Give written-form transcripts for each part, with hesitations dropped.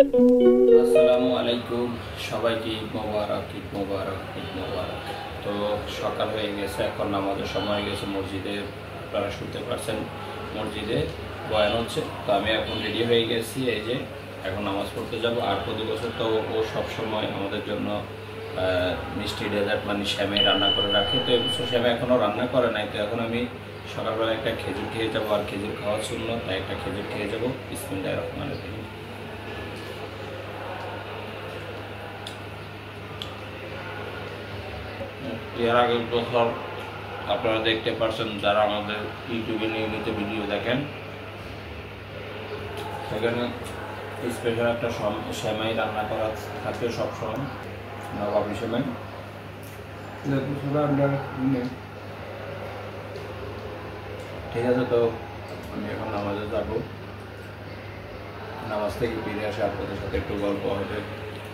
আসসালামু আলাইকুম, সবাইকে ঈদ মোবারক, ঈদ মোবারক, ঈদ মোবারক। তো সকাল হয়ে গেছে, এখন নামাজের সময় হয়ে গেছে। মসজিদে আপনারা শুনতে পারছেন, মসজিদে বয়ান হচ্ছে। তো আমি এখন রেডি হয়ে গেছি, এই যে এখন নামাজ পড়তে যাব। আর প্রতি বছর তো ও সবসময় আমাদের জন্য মিষ্টি ডেজার্ট মানে শ্যামে রান্না করে রাখে। তো এবছর শ্যামে এখনও রান্না করে নাই। তো এখন আমি সকালবেলা একটা খেজুর খেয়ে যাবো, আর খেজুর খাওয়া শুনলো, তাই একটা খেজুর খেয়ে যাবো। বিসমিল্লাহির রহমানির রহিম। এর আগের বছর আপনারা দেখতে পাচ্ছেন, যারা আমাদের ইউটিউবে নিয়মিত ভিডিও দেখেন, সেখানে স্পেশাল একটা সেমাই রান্না করা থাকে সবসময়, নবাবী সেমাই। ঠিক আছে, তো আমি এখন নামাজে যাব। নামাজ থেকে ফিরে আসে আপনাদের সাথে একটু গল্প হবে,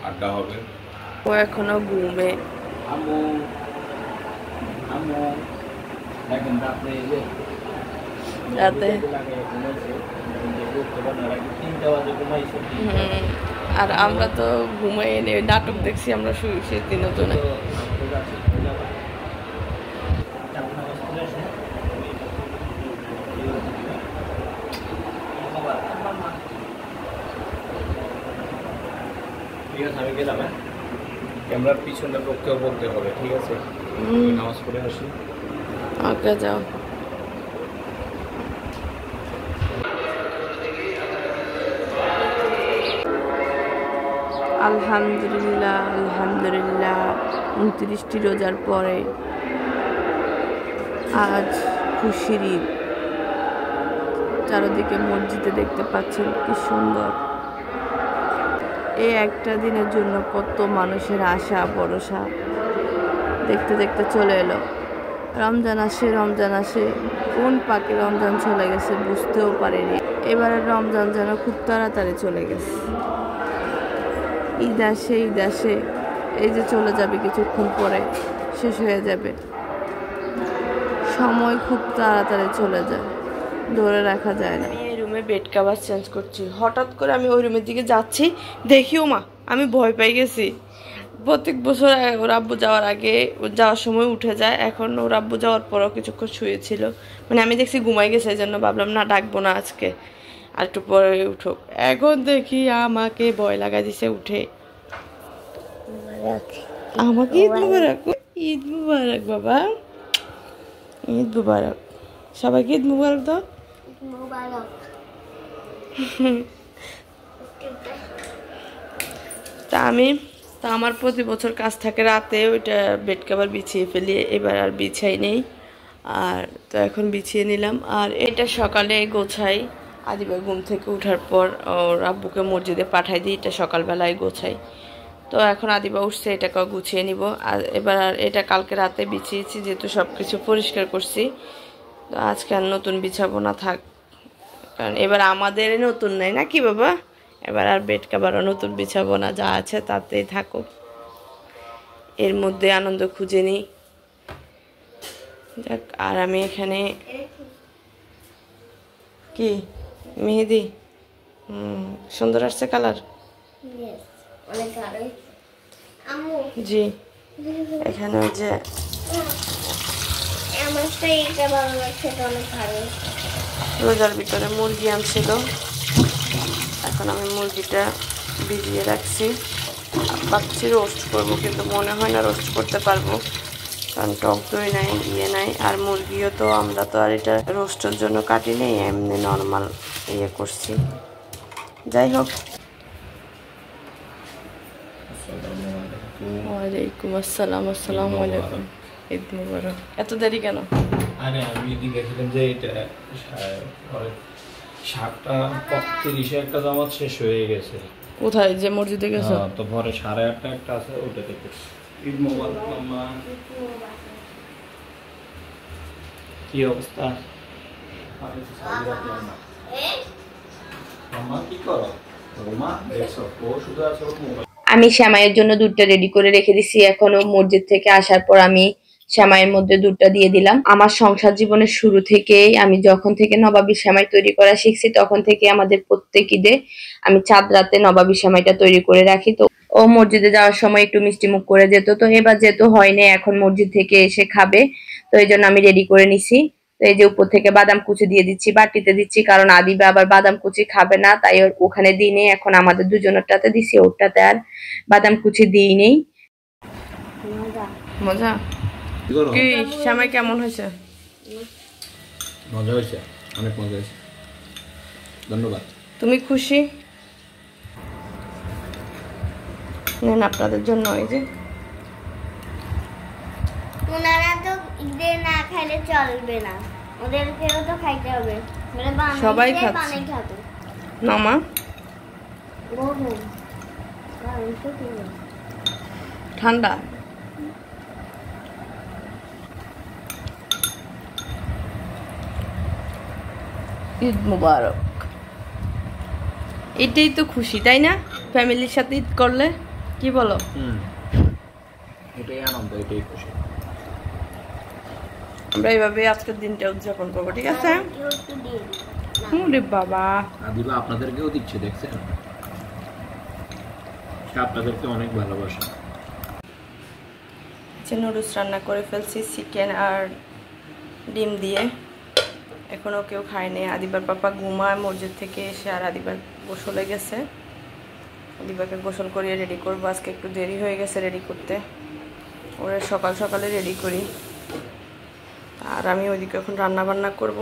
আড্ডা হবে। ও এখনো ঘুমে। আম্মু আম্মু দেখেন রাত্রে এই যে রাতে আর আমরা তো ঘুমাই এনে নাটক দেখছি, আমরা শুয়েছি তিনজনে। ঠিক আছে, আমি গেলাম। হ্যাঁ, ক্যামেরার পিছনের পক্ষেও বলতে হবে, ঠিক আছে? নামাজ পড়ে আসি। ওকে, যাও। আলহামদুলিল্লাহ, আলহামদুলিল্লাহ। 29টি রোজার পরে আজ খুশির ঈদ। চারদিকে মসজিদে দেখতে পাচ্ছেন কি সুন্দর। এই একটা দিনের জন্য কত মানুষের আশা ভরসা দেখতে দেখতে চলে এলো। রমজান আসে, রমজান আসে, কোন পাকে রমজান চলে গেছে বুঝতেও পারিনি। এবারের রমজান যেন খুব তাড়াতাড়ি চলে গেছে। ঈদ আসে, ঈদ আসে, এই যে চলে যাবে কিছুক্ষণ পরে, শেষ হয়ে যাবে। সময় খুব তাড়াতাড়ি চলে যায়, ধরে রাখা যায় না। এই রুমে বেড কভার চেঞ্জ করছি, হঠাৎ করে আমি ওই রুমের দিকে যাচ্ছি, দেখিও মা আমি ভয় পেয়ে গেছি। প্রত্যেক বছর ওর আব্বু যাওয়ার আগে যাওয়ার সময় উঠে যায়, এখন ওর আব্বু যাওয়ার পরও কিছুক্ষণ শুয়েছিল। মানে আমি দেখছি ঘুমাই গেছে, এই জন্য ভাবলাম না ডাকবো না আজকে, আর একটু পরে উঠুক। এখন দেখি আমাকে ভয় লাগা দিছে উঠে। আমাকে ঈদ মুবারক, ঈদ মুবারক বাবা, ঈদ মুবারক। সবাইকে ঈদ মুবারক দাও। তা আমার প্রতি বছর কাজ থাকে রাতে, ওইটা বেড কভার বিছিয়ে ফেলি, এবার আর বিছাই নেই। আর তো এখন বিছিয়ে নিলাম। আর এটা সকালে গোছাই, আদিবা ঘুম থেকে ওঠার পর ওর আব্বুকে মসজিদে পাঠাই দিই, এটা সকালবেলায় গোছাই। তো এখন আদিবা উঠছে, এটাকে গুছিয়ে নিব। আর এবার আর এটা কালকে রাতে বিছিয়েছি, যেহেতু সব কিছু পরিষ্কার করছি। তো আজকে আর নতুন বিছাবো না, থাক। কারণ এবার আমাদের নতুন নাই নাকি বাবা, এবার আর বেড কভারও নতুন বিছাবো না, যা আছে তাতেই থাকুক। এর মধ্যে আনন্দ খুঁজে নিই। যাক, আর আমি এখানে কি মেহেদি, সুন্দর আসছে কালার। জি, এখানে ওই যে রোজার ভিতরে মুরগি আনছিল, এখন আমি মুরগিটা ভিজিয়ে রাখছি। ভাবছি রোস্ট করবো, কিন্তু মনে হয় না রোস্ট করতে পারবো, কারণ টক দই নাই, ইয়ে নাই। আর মুরগিও তো আমরা তো আর এটা রোস্টের জন্য কাটি নেই, এমনি নর্মাল ইয়ে করছি। যাই হোক, ওয়ালাইকুম আসসালাম। আসসালামু আলাইকুম, ঈদ মুবারক। এত দেরি কেন? আরে আমি দেখেছিলাম যে এটা 7:30 একটা জামাত শেষ হয়ে গেছে। কোথায়? যে মসজিদে গেছো? তো ভরে 8:30 একটা আছে, ওটাতে করছি। ঈদ মোবারক মাম্মা, কি অবস্থা? মাম্মা কি করো? মাম্মা দেখছো ও শুধু আছে ওর মোবাইল। আমি শ্যামাইয়ের জন্য দুধটা রেডি করে রেখে দিছি। এখনো মসজিদ থেকে আসার পর আমি সেমাইয়ের মধ্যে দুধটা দিয়ে দিলাম। আমার সংসার জীবনের শুরু থেকেই আমি যখন থেকে নবাবী সেমাই তৈরি করা শিখছি তখন থেকে আমাদের প্রত্যেক ঈদে আমি চাঁদ রাতে নবাবী সেমাইটা তৈরি করে রাখি। তো ও মসজিদে যাওয়ার সময় একটু মিষ্টি মুখ করে যেত, তো এবার যেহেতু হয়নি, এখন মসজিদ থেকে এসে খাবে, তো এই জন্য আমি রেডি করে নিছি। তো এই যে উপর থেকে বাদাম কুচি দিয়ে দিচ্ছি, বাটিতে দিচ্ছি, কারণ আদিবা আবার বাদাম কুচি খাবে না, তাই ওখানে দিই নেই। এখন আমাদের দুজনেরটাতে দিছি, ওরটাতে আর বাদাম কুচি দিই নেই। মজা কি? সেমাই কেমন হয়েছে? মজা হয়েছে, অনেক মজা হয়েছে, ধন্যবাদ। তুমি খুশি? নেন আপনাদের জন্য। এই যে ওনারা তো ঈদে না খাইলে চলবে না, ওদেরকেও তো খাইতে হবে, মানে সবাই খাচ্ছে না মা। ঠান্ডা ঈদ মুবারক। এটাই তো খুশি, তাই না? ফ্যামিলির সাথে ঈদ করলে কি বলো? এটাই আনন্দ, এটাই খুশি। আমরা এইভাবে আজকের দিনটা উদযাপন করবো, ঠিক আছে? ওরে বাবা, আদিবা আপনাদেরকেও দিচ্ছে, দেখছেন? আপনাদেরকে অনেক ভালোবাসা। নুডলস রান্না করে ফেলছি চিকেন আর ডিম দিয়ে। এখনও কেউ খায়নি। আদিবার পাপা ঘুমায় মসজিদ থেকে এসে, আর আদিবার গোসলে গেছে। আদিবাকে গোসল করিয়ে রেডি করবো। আজকে একটু দেরি হয়ে গেছে রেডি করতে, ওরা সকাল সকালে রেডি করি। আর আমি ওইদিকে এখন রান্না বান্না করব।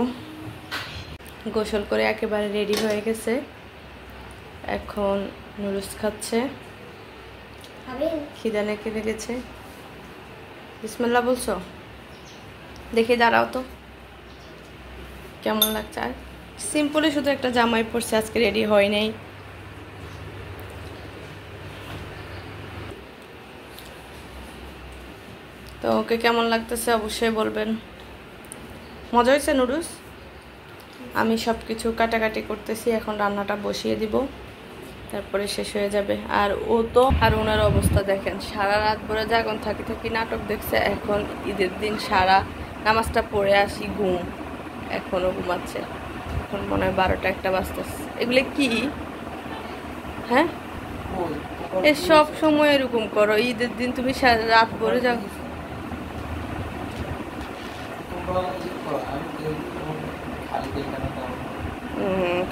গোসল করে একেবারে রেডি হয়ে গেছে, এখন নুডলস খাচ্ছে। খিদা নাকি লেগেছে? বিসমিল্লাহ বলছো? দেখি, দাঁড়াও তো, কেমন লাগছে? আর সিম্পলি শুধু একটা জামাই পরছে, আজকে রেডি হয় নাই। তো ওকে কেমন লাগতেছে অবশ্যই বলবেন। মজা হয়েছে নুডলস? আমি সব কিছু কাটাকাটি করতেছি, এখন রান্নাটা বসিয়ে দিব, তারপরে শেষ হয়ে যাবে। আর ও তো, আর ওনার অবস্থা দেখেন, সারা রাত ভরে জাগন থাকি থাকি নাটক দেখছে। এখন ঈদের দিন সারা নামাজটা পড়ে আসি, ঘুম, এখনও ঘুমাচ্ছে। এখন মনে হয় 12টা-1টা বাজতেছে। এগুলো কি? হ্যাঁ, এ সব সময় এরকম করো। ঈদের দিন তুমি সারা রাত ভরে যাও।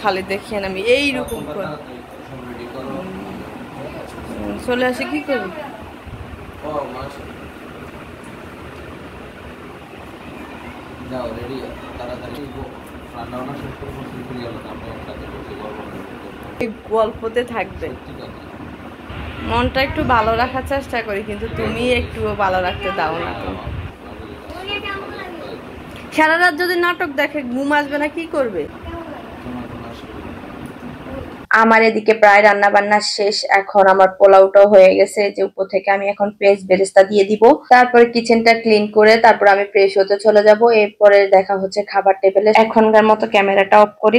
খালি দেখিয়ে আমি এইরকম করে চলে আসে, কি করবি? গল্পতে থাকবে, মনটা একটু ভালো রাখার চেষ্টা করি, কিন্তু তুমি একটু ভালো রাখতে দাও না। তো সারা রাত যদি নাটক দেখে ঘুম আসবে না, কি করবে? আমার এদিকে প্রায় রান্না বান্না শেষ। এখন আমার পোলাওটাও হয়ে গেছে, যে উপর থেকে আমি এখন পেঁয়াজ বেরেস্তা দিয়ে দিব, তারপরে কিচেনটা ক্লিন করে তারপর আমি ফ্রেশ হতে চলে যাব। এরপরে দেখা হচ্ছে খাবার টেবিলে। এখনকার মতো ক্যামেরাটা অফ করি।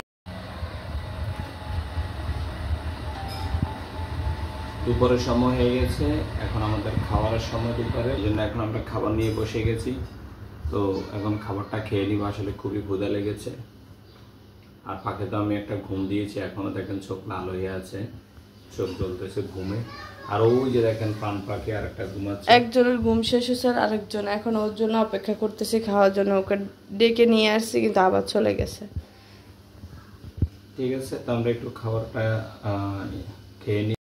দুপুরের সময় হয়ে গেছে, এখন আমাদের খাবারের সময় দুপুরে, এই জন্য এখন আমরা খাবার নিয়ে বসে গেছি। তো এখন খাবারটা খেয়ে নিব, আসলে খুবই ক্ষুধা লেগেছে। আর ফাঁকে তো আমি একটা ঘুম দিয়েছি, এখনো দেখেন চোখ লাল হয়ে আছে, চোখ জ্বলতেছে ঘুমে। আর ওই যে দেখেন পান পাখি আর একটা ঘুমাচ্ছে। একজনের ঘুম শেষ হয়েছে, আর আরেকজন এখন ওর জন্য অপেক্ষা করতেছি খাওয়ার জন্য। ওকে ডেকে নিয়ে আসছি, কিন্তু আবার চলে গেছে। ঠিক আছে, তো আমরা একটু খাবারটা খেয়ে নিই।